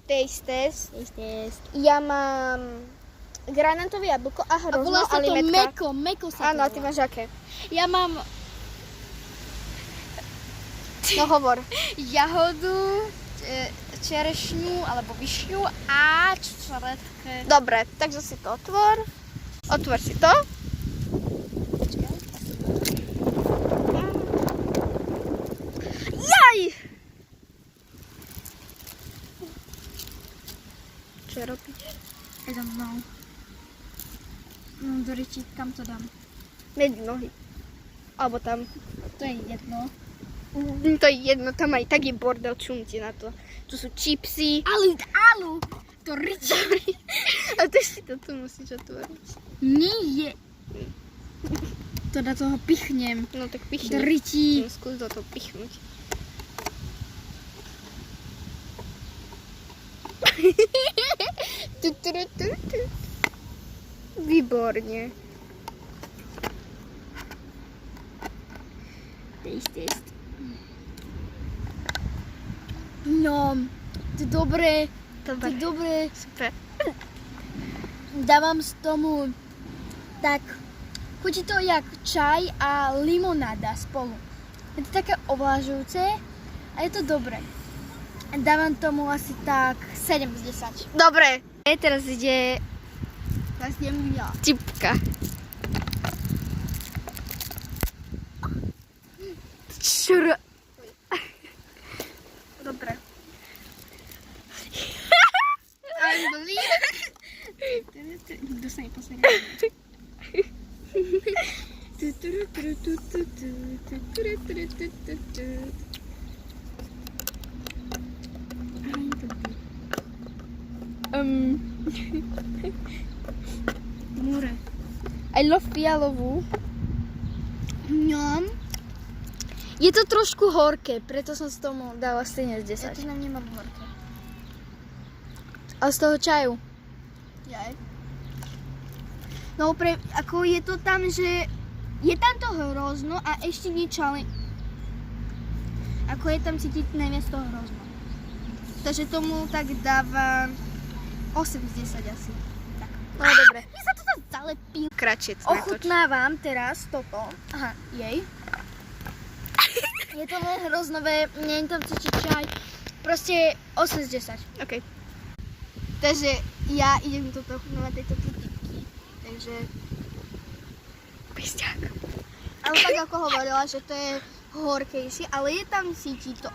taste test. Taste test. Ja mám granátové jablko a A hrozno volá a sa to limetka. meko sa to Áno, a ty volá. máš aké? Ja mám No hovor. jahodu, čerešňu alebo višňu a čtvrtke. Dobre, takže si to otvor. Otvor si to. Jaj! Čo robíš? I don't know. Do reči, kam to dám? Medzi nohy. Alebo tam. To je jedno. To je jedno, tam aj tak je bordel, čumte na to. Tu sú čipsy. Álu, to reči. A ty si to tu musíš otvoriť. Nie. To do toho pichnem. No tak Do pichni. reči. No, skús do toho pichnúť. Výborne. Taste test. No, to je dobré. To Dobre, je dobré. super. Dávam z tomu tak, chutí to jak čaj a limonáda spolu. Je to také ovlážujúce a je to dobré. Dávam tomu asi tak 7 z 10. Dobre. Teraz ide Teraz idem ja. tipka. Čur. Dobre. I believe. Nikto sa neposledný. Múre. I love fialovú. Ňom. Je to trošku horké, preto som z tomu dala 7 z Ja to 10. nám nemám horké. A z toho čaju? Jaj. No ako je to tam, že je tam to hrozno a ešte niečo, ale ako je tam cítiť najviac toho hrozno. Takže tomu tak dávam 8 z 10 asi. Tak. No dobre. Mne sa to tak zalepí. Kratšie to natoč. Ochutnávam teraz toto. Aha, jej. Je to len hroznové, nie je tam cítiť čaj. Proste 8 z 10. OK. Takže ja idem toto ochutnávať tejto typky. Takže... Pestiak. Ale tak ako hovorila, že to je horkejšie, ale je tam cítiť to